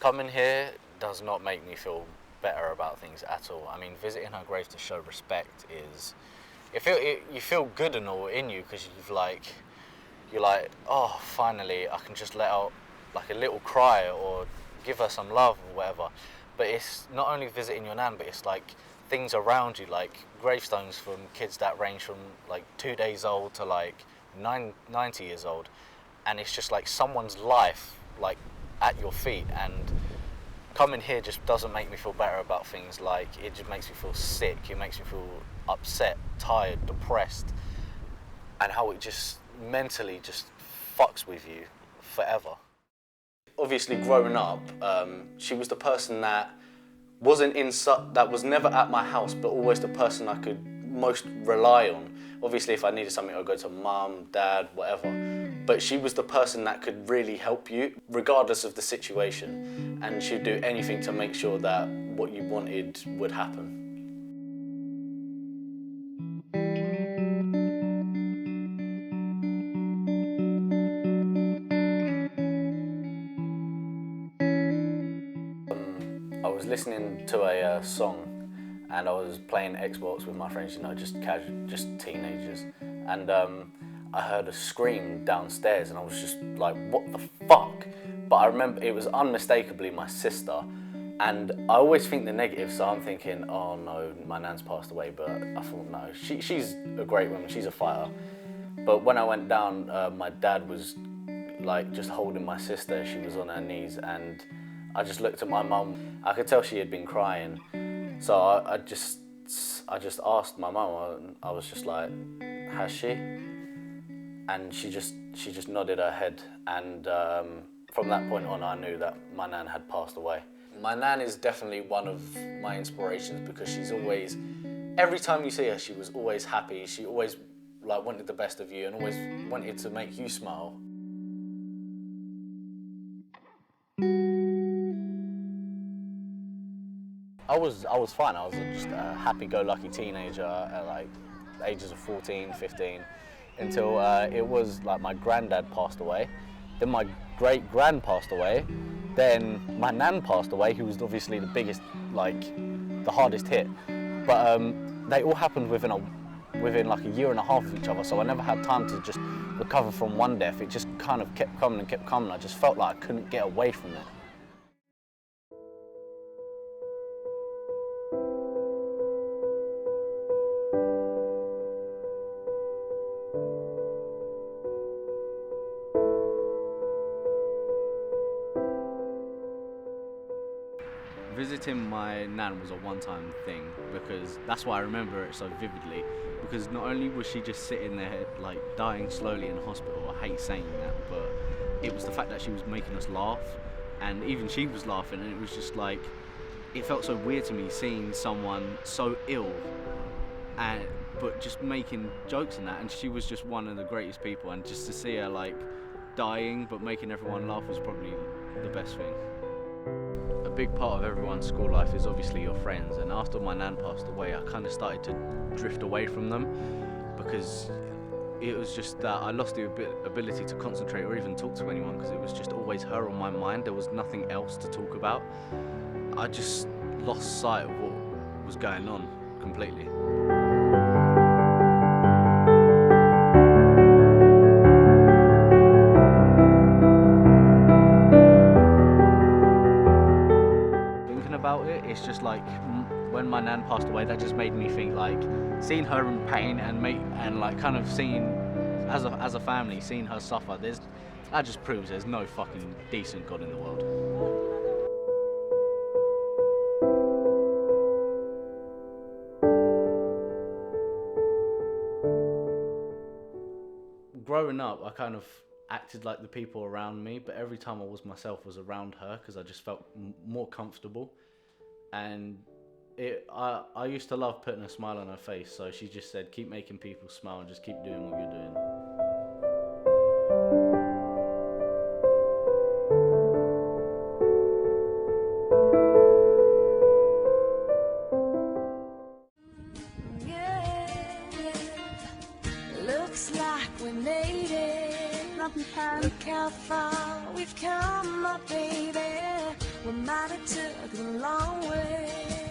Coming here does not make me feel better about things at all. I mean, visiting her grave to show respect is, you feel good and all in you because you're like, oh, finally I can just let out like a little cry or give her some love or whatever. But it's not only visiting your nan, but it's like things around you, like gravestones from kids that range from like 2 days old to like 90 years old, and it's just like someone's life like at your feet. And coming here just doesn't make me feel better about things. Like, it just makes me feel sick, it makes me feel upset, tired, depressed, and how it just mentally just fucks with you forever. Obviously, growing up, she was the person that that was never at my house, but always the person I could most rely on. Obviously, if I needed something, I'd go to mum, dad, whatever. But she was the person that could really help you, regardless of the situation. And she'd do anything to make sure that what you wanted would happen. I was listening to a song, and I was playing Xbox with my friends, you know, just casual, just teenagers, and I heard a scream downstairs, and I was just like, what the fuck? But I remember it was unmistakably my sister, and I always think the negative, so I'm thinking, oh no, my nan's passed away, but I thought, no, she's a great woman, she's a fighter. But when I went down, my dad was like just holding my sister, she was on her knees, and I just looked at my mum. I could tell she had been crying, so I just asked my mum. I was just like, "Has she?" And she just nodded her head. And from that point on, I knew that my nan had passed away. My nan is definitely one of my inspirations because she's always, every time you see her, she was always happy. She always like wanted the best of you and always wanted to make you smile. I was fine. I was just a happy-go-lucky teenager at like the ages of 14, 15, until it was like my granddad passed away, then my great-grand passed away, then my nan passed away, who was obviously the biggest, like the hardest hit. But they all happened within like a year and a half of each other, so I never had time to just recover from one death. It just kind of kept coming and kept coming. I just felt like I couldn't get away from it. Visiting my nan was a one-time thing because that's why I remember it so vividly, because not only was she just sitting there like dying slowly in hospital, I hate saying that, but it was the fact that she was making us laugh, and even she was laughing, and it was just like, it felt so weird to me seeing someone so ill but just making jokes and that, and she was just one of the greatest people, and just to see her like dying but making everyone laugh was probably the best thing. A big part of everyone's school life is obviously your friends, and after my nan passed away I kind of started to drift away from them because it was just that I lost the ability to concentrate or even talk to anyone because it was just always her on my mind. There was nothing else to talk about. I just lost sight of what was going on completely. It's just like when my nan passed away, that just made me think like seeing her in pain and like kind of seeing as a family seeing her suffer. That just proves there's no fucking decent God in the world. Growing up, I kind of acted like the people around me, but every time I was myself was around her because I just felt more comfortable. And I used to love putting a smile on her face, so she just said, keep making people smile and just keep doing what you're doing. Yeah, looks like we made it. love you, Pam. Look how far we've come, my baby. We might have took the long way.